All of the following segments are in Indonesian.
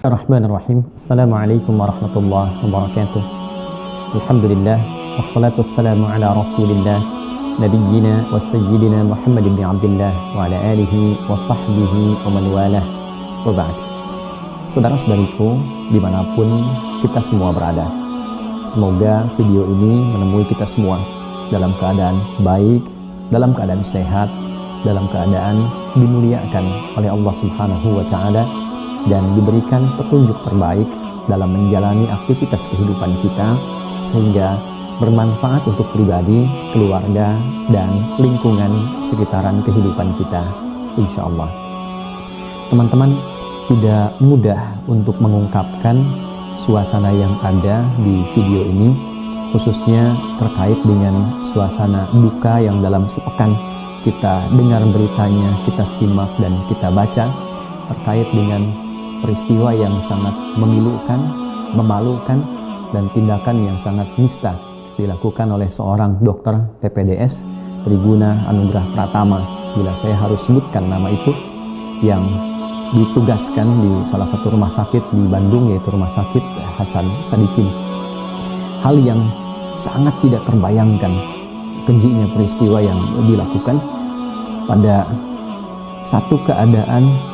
Bismillahirrahmanirrahim. Assalamualaikum warahmatullahi wabarakatuh. Alhamdulillah, wassalatu wassalamu ala rasulillah, nabiyyina wa sayyidina Muhammad ibn Abdullah wa ala alihi wa sahbihi wa man walah wa ba'd. Saudara-saudariku dimanapun kita semua berada, semoga video ini menemui kita semua dalam keadaan baik, dalam keadaan sehat, dalam keadaan dimuliakan oleh Allah Subhanahu wa Ta'ala, dan diberikan petunjuk terbaik dalam menjalani aktivitas kehidupan kita sehingga bermanfaat untuk pribadi, keluarga, dan lingkungan sekitaran kehidupan kita, insya Allah. Teman-teman, tidak mudah untuk mengungkapkan suasana yang ada di video ini, khususnya terkait dengan suasana duka yang dalam sepekan kita dengar beritanya, kita simak dan kita baca terkait dengan peristiwa yang sangat memilukan, memalukan, dan tindakan yang sangat nista dilakukan oleh seorang dokter PPDS, Triguna Anugrah Pratama, bila saya harus sebutkan nama itu, yang ditugaskan di salah satu rumah sakit di Bandung, yaitu Rumah Sakit Hasan Sadikin. Hal yang sangat tidak terbayangkan kejinya peristiwa yang dilakukan pada satu keadaan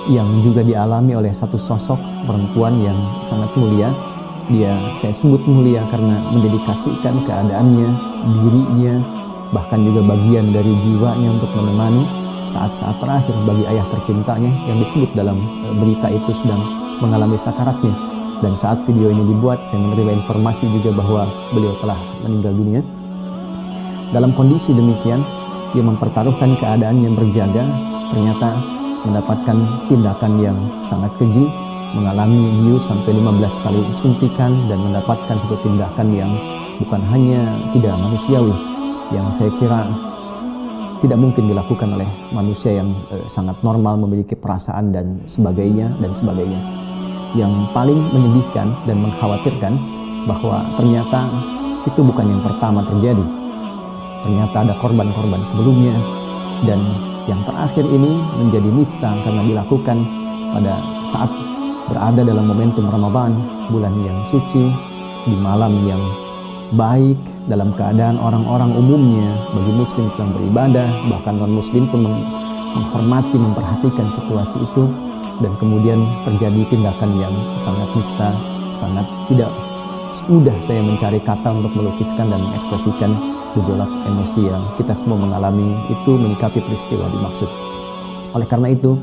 yang juga dialami oleh satu sosok perempuan yang sangat mulia. Dia saya sebut mulia karena mendedikasikan keadaannya, dirinya, bahkan juga bagian dari jiwanya untuk menemani saat-saat terakhir bagi ayah tercintanya yang disebut dalam berita itu sedang mengalami sakaratnya. Dan saat video ini dibuat, saya menerima informasi juga bahwa beliau telah meninggal dunia. Dalam kondisi demikian, dia mempertaruhkan keadaan yang berjaga, ternyata mendapatkan tindakan yang sangat keji, mengalami 10-15 kali suntikan, dan mendapatkan satu tindakan yang bukan hanya tidak manusiawi, yang saya kira tidak mungkin dilakukan oleh manusia yang sangat normal, memiliki perasaan dan sebagainya. Yang paling menyedihkan dan mengkhawatirkan bahwa ternyata itu bukan yang pertama terjadi. Ternyata ada korban-korban sebelumnya, dan yang terakhir ini menjadi nista karena dilakukan pada saat berada dalam momentum Ramadan, bulan yang suci, di malam yang baik, dalam keadaan orang-orang umumnya bagi muslim sedang beribadah, bahkan non-muslim pun menghormati, memperhatikan situasi itu, dan kemudian terjadi tindakan yang sangat nista, sangat tidak mudah saya mencari kata untuk melukiskan dan mengekspresikan gejolak emosi yang kita semua mengalami itu menyikapi peristiwa dimaksud. Oleh karena itu,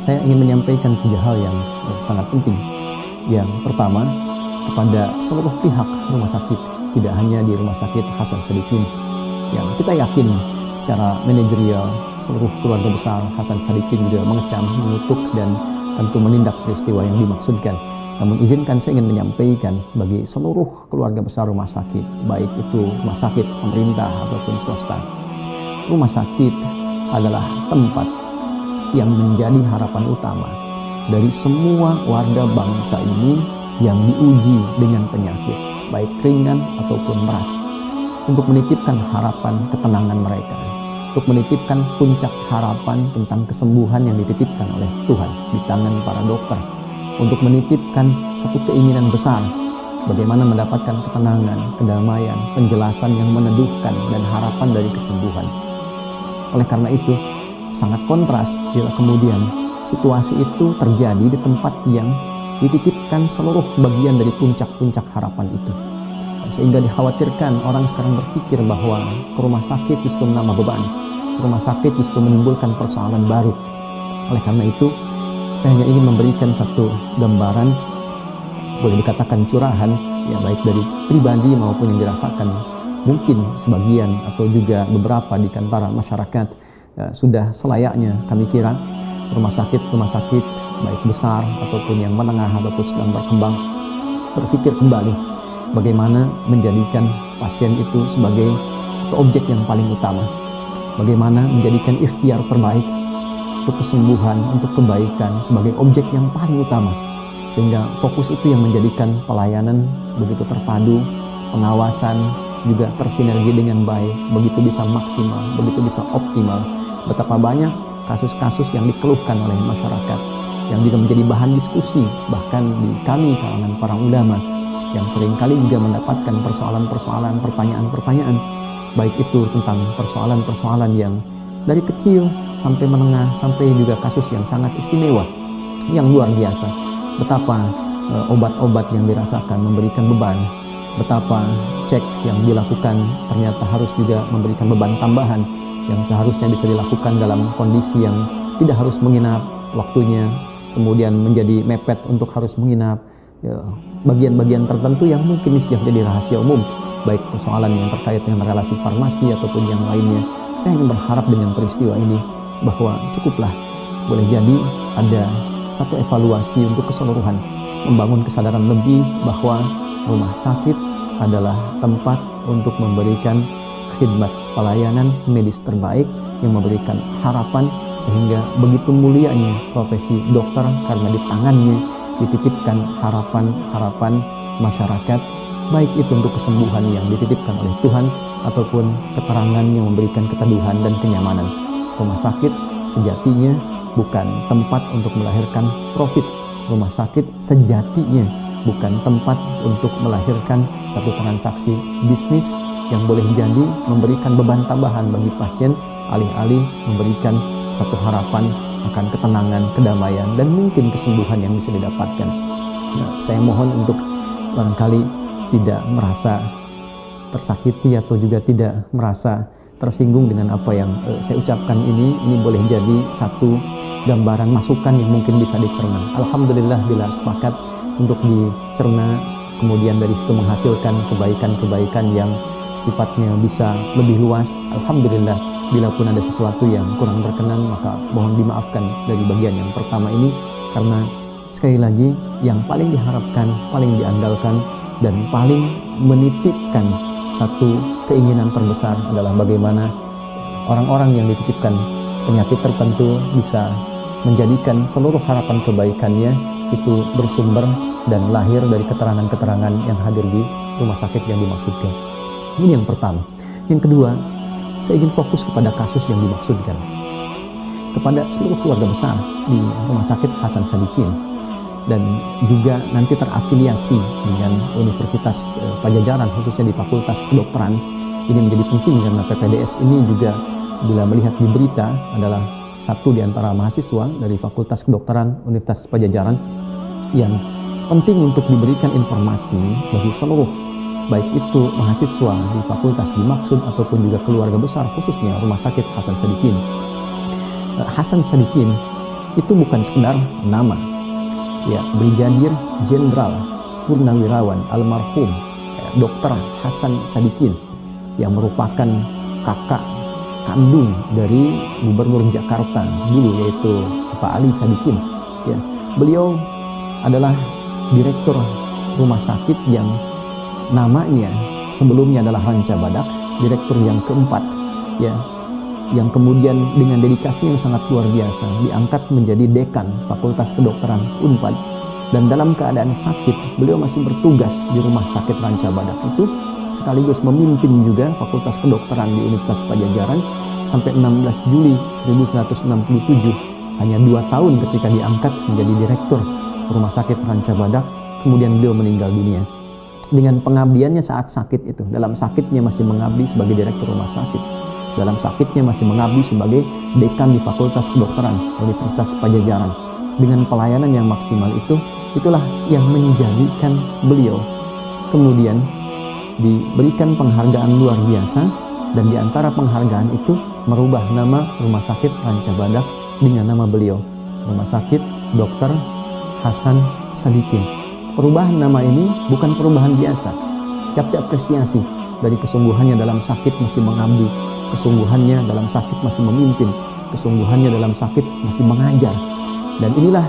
saya ingin menyampaikan 3 hal yang sangat penting. Yang pertama, kepada seluruh pihak rumah sakit, tidak hanya di Rumah Sakit Hasan Sadikin, yang kita yakin secara manajerial seluruh keluarga besar Hasan Sadikin juga mengecam, mengutuk, dan tentu menindak peristiwa yang dimaksudkan. Namun izinkan saya ingin menyampaikan bagi seluruh keluarga besar rumah sakit, baik itu rumah sakit pemerintah ataupun swasta, rumah sakit adalah tempat yang menjadi harapan utama dari semua warga bangsa ini yang diuji dengan penyakit, baik ringan ataupun berat, untuk menitipkan harapan ketenangan mereka, untuk menitipkan puncak harapan tentang kesembuhan yang dititipkan oleh Tuhan di tangan para dokter, untuk menitipkan satu keinginan besar bagaimana mendapatkan ketenangan, kedamaian, penjelasan yang meneduhkan, dan harapan dari kesembuhan. Oleh karena itu, sangat kontras bila kemudian situasi itu terjadi di tempat yang dititipkan seluruh bagian dari puncak-puncak harapan itu. Sehingga dikhawatirkan orang sekarang berpikir bahwa ke rumah sakit justru menambah beban, ke rumah sakit justru menimbulkan persoalan baru. Oleh karena itu, saya hanya ingin memberikan satu gambaran, boleh dikatakan curahan, ya baik dari pribadi maupun yang dirasakan mungkin sebagian atau juga beberapa di antara masyarakat. Sudah selayaknya kami kira rumah sakit baik besar ataupun yang menengah ataupun sedang berkembang berpikir kembali bagaimana menjadikan pasien itu sebagai objek yang paling utama, bagaimana menjadikan ikhtiar terbaik untuk kesembuhan, untuk kebaikan sebagai objek yang paling utama, sehingga fokus itu yang menjadikan pelayanan begitu terpadu, pengawasan juga tersinergi dengan baik, begitu bisa maksimal, begitu bisa optimal. Betapa banyak kasus-kasus yang dikeluhkan oleh masyarakat yang juga menjadi bahan diskusi bahkan di kami kalangan para ulama, yang seringkali juga mendapatkan persoalan-persoalan, pertanyaan-pertanyaan, baik itu tentang persoalan-persoalan yang dari kecil sampai menengah, sampai juga kasus yang sangat istimewa, yang luar biasa. Betapa obat-obat yang dirasakan memberikan beban, betapa cek yang dilakukan ternyata harus juga memberikan beban tambahan yang seharusnya bisa dilakukan dalam kondisi yang tidak harus menginap waktunya, kemudian menjadi mepet untuk harus menginap bagian-bagian tertentu yang mungkin sudah menjadi rahasia umum, baik persoalan yang terkait dengan relasi farmasi ataupun yang lainnya. Saya ingin berharap dengan peristiwa ini bahwa cukuplah, boleh jadi ada satu evaluasi untuk keseluruhan, membangun kesadaran lebih bahwa rumah sakit adalah tempat untuk memberikan khidmat pelayanan medis terbaik yang memberikan harapan, sehingga begitu mulianya profesi dokter karena di tangannya dititipkan harapan-harapan masyarakat, baik itu untuk kesembuhan yang dititipkan oleh Tuhan ataupun keterangan yang memberikan keteduhan dan kenyamanan. Rumah sakit sejatinya bukan tempat untuk melahirkan profit. Rumah sakit sejatinya bukan tempat untuk melahirkan satu transaksi bisnis yang boleh jadi memberikan beban tambahan bagi pasien, alih-alih memberikan satu harapan akan ketenangan, kedamaian, dan mungkin kesembuhan yang bisa didapatkan. Nah, saya mohon untuk barangkali tidak merasa tersakiti atau juga tidak merasa tersinggung dengan apa yang saya ucapkan ini. Ini boleh jadi satu gambaran masukan yang mungkin bisa dicerna. Alhamdulillah bila sepakat untuk dicerna, kemudian dari situ menghasilkan kebaikan-kebaikan yang sifatnya bisa lebih luas. Alhamdulillah, bila pun ada sesuatu yang kurang berkenan, maka mohon dimaafkan dari bagian yang pertama ini, karena sekali lagi yang paling diharapkan, paling diandalkan, dan paling menitipkan satu keinginan terbesar adalah bagaimana orang-orang yang dititipkan penyakit tertentu bisa menjadikan seluruh harapan kebaikannya itu bersumber dan lahir dari keterangan-keterangan yang hadir di rumah sakit yang dimaksudkan. Ini yang pertama. Yang kedua, saya ingin fokus kepada kasus yang dimaksudkan, kepada seluruh keluarga besar di Rumah Sakit Hasan Sadikin, dan juga nanti terafiliasi dengan Universitas Pajajaran, khususnya di Fakultas Kedokteran. Ini menjadi penting karena PPDS ini juga bila melihat di berita adalah satu di antara mahasiswa dari Fakultas Kedokteran Universitas Pajajaran yang penting untuk diberikan informasi bagi seluruh, baik itu mahasiswa di fakultas dimaksud ataupun juga keluarga besar, khususnya Rumah Sakit Hasan Sadikin. Hasan Sadikin itu bukan sekedar nama, ya, Brigadir Jenderal Purnawirawan almarhum Dr. Hasan Sadikin yang merupakan kakak kandung dari Gubernur Jakarta dulu, yaitu Pak Ali Sadikin. Ya, beliau adalah direktur rumah sakit yang namanya sebelumnya adalah Ranca Badak, direktur yang keempat, ya, yang kemudian dengan dedikasi yang sangat luar biasa diangkat menjadi dekan Fakultas Kedokteran Unpad, dan dalam keadaan sakit beliau masih bertugas di rumah sakit Ranca Badak itu, sekaligus memimpin juga Fakultas Kedokteran di Universitas Pajajaran sampai 16 Juli 1967, hanya 2 tahun ketika diangkat menjadi direktur rumah sakit Ranca Badak, kemudian beliau meninggal dunia. Dengan pengabdiannya saat sakit itu, dalam sakitnya masih mengabdi sebagai direktur rumah sakit, dalam sakitnya masih mengabdi sebagai dekan di Fakultas Kedokteran Universitas Pajajaran. Dengan pelayanan yang maksimal itu, itulah yang menjadikan beliau kemudian diberikan penghargaan luar biasa, dan di antara penghargaan itu merubah nama Rumah Sakit Ranca Badak dengan nama beliau, Rumah Sakit Dr. Hasan Sadikin. Perubahan nama ini bukan perubahan biasa. Cap apresiasi dari kesungguhannya dalam sakit masih mengabdi, kesungguhannya dalam sakit masih memimpin, kesungguhannya dalam sakit masih mengajar. Dan inilah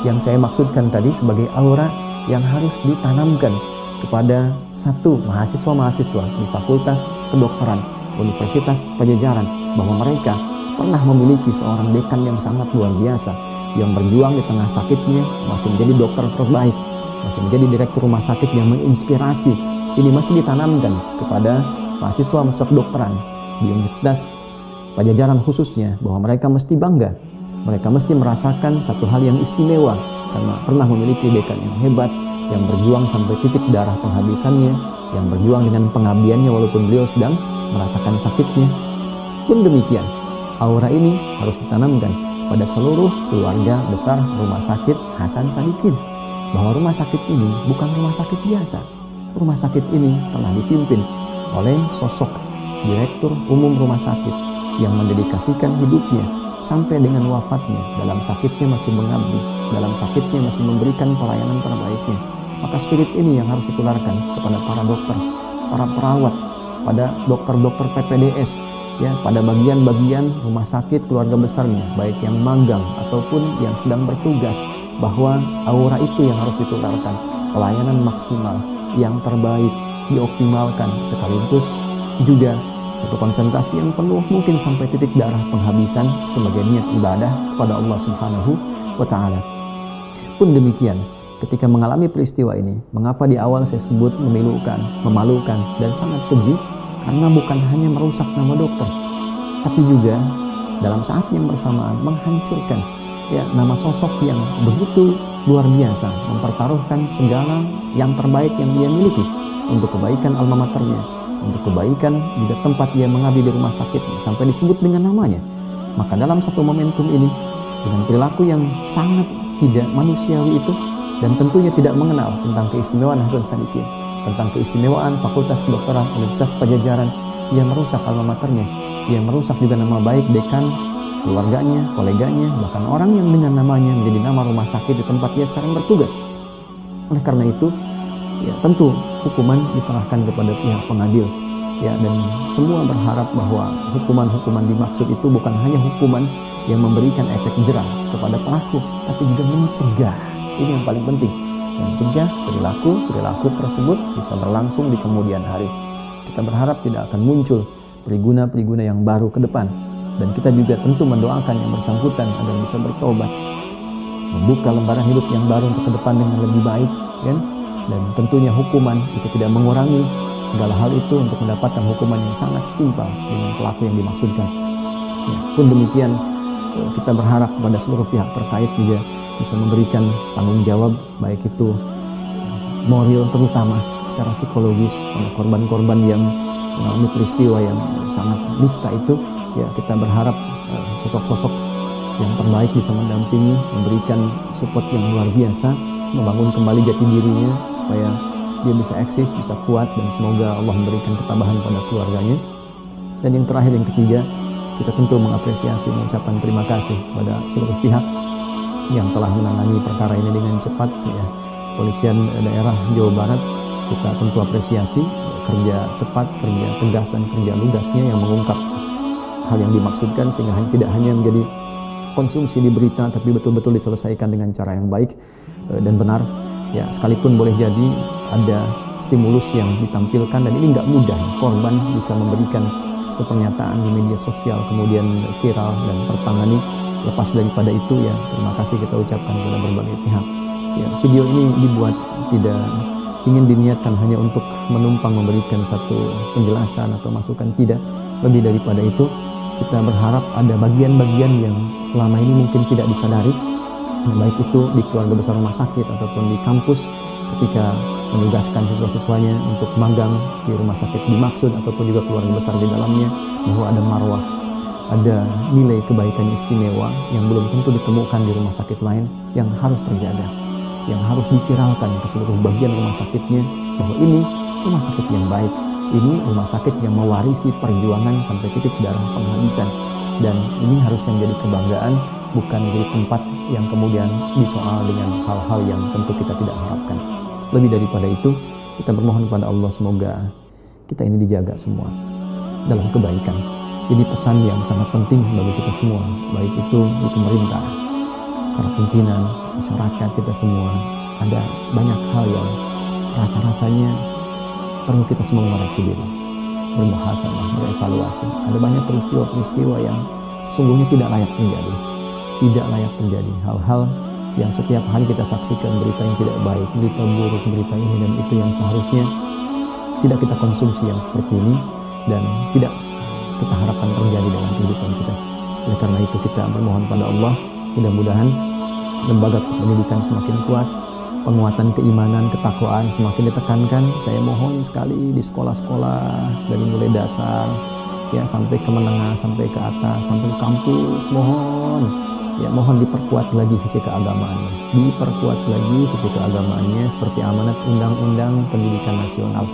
yang saya maksudkan tadi sebagai aura yang harus ditanamkan kepada satu mahasiswa-mahasiswa di Fakultas Kedokteran Universitas Pajajaran, bahwa mereka pernah memiliki seorang dekan yang sangat luar biasa, yang berjuang di tengah sakitnya masih menjadi dokter terbaik, masih menjadi direktur rumah sakit yang menginspirasi. Ini masih ditanamkan kepada mahasiswa kedokteran di Universitas Pajajaran khususnya, bahwa mereka mesti bangga Mereka mesti merasakan satu hal yang istimewa karena pernah memiliki dekan yang hebat, yang berjuang sampai titik darah penghabisannya, yang berjuang dengan pengabdiannya walaupun beliau sedang merasakan sakitnya. Pun demikian, aura ini harus ditanamkan pada seluruh keluarga besar Rumah Sakit Hasan Sadikin, bahwa rumah sakit ini bukan rumah sakit biasa. Rumah sakit ini telah dipimpin oleh sosok Direktur Umum Rumah Sakit yang mendedikasikan hidupnya sampai dengan wafatnya. Dalam sakitnya masih mengabdi, dalam sakitnya masih memberikan pelayanan terbaiknya. Maka spirit ini yang harus ditularkan kepada para dokter, para perawat, pada dokter-dokter PPDS, ya, pada bagian-bagian rumah sakit keluarga besarnya, baik yang magang ataupun yang sedang bertugas, bahwa aura itu yang harus ditularkan, pelayanan maksimal yang terbaik dioptimalkan, sekaligus juga satu konsentrasi yang penuh mungkin sampai titik darah penghabisan sebagai niat ibadah kepada Allah Subhanahu wa Ta'ala. Pun demikian, ketika mengalami peristiwa ini, mengapa di awal saya sebut memilukan, memalukan, dan sangat keji? Karena bukan hanya merusak nama dokter, tapi juga dalam saat yang bersamaan menghancurkan, ya, nama sosok yang begitu luar biasa, mempertaruhkan segala yang terbaik yang dia miliki untuk kebaikan alma maternya, untuk kebaikan juga tempat dia mengabdi di rumah sakitnya, sampai disebut dengan namanya. Maka dalam satu momentum ini, dengan perilaku yang sangat tidak manusiawi itu, dan tentunya tidak mengenal tentang keistimewaan Hasan Sadikin, tentang keistimewaan Fakultas Kedokteran Universitas Pajajaran, ia merusak alma maternya, ia merusak juga nama baik dekan, keluarganya, koleganya, bahkan orang yang dengan namanya menjadi nama rumah sakit di tempat dia sekarang bertugas. Oleh karena itu, ya tentu hukuman diserahkan kepada pihak pengadil, ya, dan semua berharap bahwa hukuman-hukuman dimaksud itu bukan hanya hukuman yang memberikan efek jerah kepada pelaku, tapi juga mencegah. Ini yang paling penting, mencegah perilaku tersebut bisa berlangsung di kemudian hari. Kita berharap tidak akan muncul periguna-periguna yang baru ke depan, dan kita juga tentu mendoakan yang bersangkutan agar bisa bertobat, membuka lembaran hidup yang baru untuk ke depan dengan lebih baik, kan? Dan tentunya hukuman itu tidak mengurangi segala hal itu untuk mendapatkan hukuman yang sangat setimpal dengan pelaku yang dimaksudkan. Ya, pun demikian, kita berharap kepada seluruh pihak terkait juga bisa memberikan tanggung jawab, baik itu moral terutama secara psikologis pada korban-korban yang mengalami peristiwa yang sangat nista itu. Ya, kita berharap sosok-sosok yang terbaik bisa mendampingi, memberikan support yang luar biasa, membangun kembali jati dirinya supaya dia bisa eksis, bisa kuat, dan semoga Allah memberikan ketabahan pada keluarganya. Dan yang terakhir, yang ketiga, kita tentu mengapresiasi, mengucapkan terima kasih kepada seluruh pihak yang telah menangani perkara ini dengan cepat, ya. Polisian daerah Jawa Barat, kita tentu apresiasi kerja cepat, kerja tegas, dan kerja lugasnya yang mengungkap hal yang dimaksudkan, sehingga tidak hanya menjadi konsumsi di berita, tapi betul-betul diselesaikan dengan cara yang baik dan benar. Ya, sekalipun boleh jadi ada stimulus yang ditampilkan, dan ini nggak mudah. Korban bisa memberikan satu pernyataan di media sosial, kemudian viral dan tertangani. Lepas daripada itu, ya terima kasih kita ucapkan kepada berbagai pihak. Ya, video ini dibuat tidak ingin diniatkan hanya untuk menumpang memberikan satu penjelasan atau masukan, tidak. Lebih daripada itu, kita berharap ada bagian-bagian yang selama ini mungkin tidak disadari, baik itu di keluarga besar rumah sakit ataupun di kampus ketika menugaskan siswa-siswanya untuk magang di rumah sakit dimaksud, ataupun juga keluarga besar di dalamnya, bahwa ada marwah, ada nilai kebaikan istimewa yang belum tentu ditemukan di rumah sakit lain, yang harus terjaga, yang harus diviralkan ke seluruh bagian rumah sakitnya, bahwa ini rumah sakit yang baik, ini rumah sakit yang mewarisi perjuangan sampai titik darah penghabisan, dan ini harusnya menjadi kebanggaan, bukan menjadi tempat yang kemudian disoal dengan hal-hal yang tentu kita tidak harapkan. Lebih daripada itu, kita bermohon kepada Allah semoga kita ini dijaga semua dalam kebaikan. Jadi pesan yang sangat penting bagi kita semua, baik itu di pemerintah, para pimpinan, masyarakat, kita semua, ada banyak hal yang rasa-rasanya perlu kita semua mengoreksi diri, bermuhasabah, berevaluasi. Ada banyak peristiwa-peristiwa yang sesungguhnya tidak layak terjadi. Tidak layak terjadi hal-hal yang setiap hari kita saksikan, berita yang tidak baik, berita buruk, berita ini dan itu yang seharusnya tidak kita konsumsi yang seperti ini, dan tidak kita harapkan terjadi dalam kehidupan kita. Oleh karena itu kita bermohon pada Allah Mudah-mudahan lembaga pendidikan semakin kuat, penguatan keimanan, ketakwaan semakin ditekankan. Saya mohon sekali di sekolah-sekolah dari mulai dasar ya sampai ke menengah, sampai ke atas, sampai ke kampus, mohon diperkuat lagi sisi keagamaannya, seperti amanat Undang-Undang Pendidikan Nasional.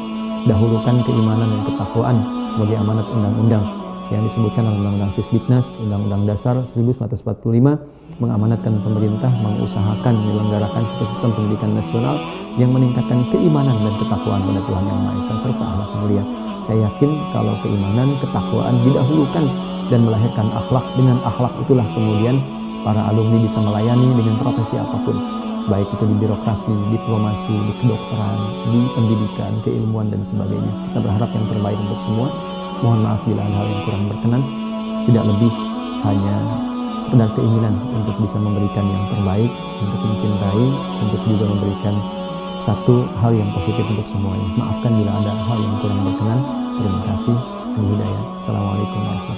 Dahulukan keimanan dan ketakwaan sebagai amanat undang-undang yang disebutkan dalam Undang-Undang Sisdiknas, Undang-Undang Dasar 1945, mengamanatkan pemerintah mengusahakan menyelenggarakan sistem pendidikan nasional yang meningkatkan keimanan dan ketakwaan pada Tuhan Yang Maha Esa serta akhlak mulia. Saya yakin kalau keimanan, ketakwaan didahulukan dan melahirkan akhlak, dengan akhlak itulah kemudian para alumni bisa melayani dengan profesi apapun, baik itu di birokrasi, diplomasi, di kedokteran, di pendidikan, keilmuan dan sebagainya. Kita berharap yang terbaik untuk semua. Mohon maaf bila ada hal yang kurang berkenan. Tidak lebih hanya sekedar keinginan untuk bisa memberikan yang terbaik, untuk mencintai, untuk juga memberikan satu hal yang positif untuk semuanya. Maafkan bila ada hal yang kurang berkenan. Terima kasih. Hidayah. Assalamualaikum warahmatullahi wabarakatuh.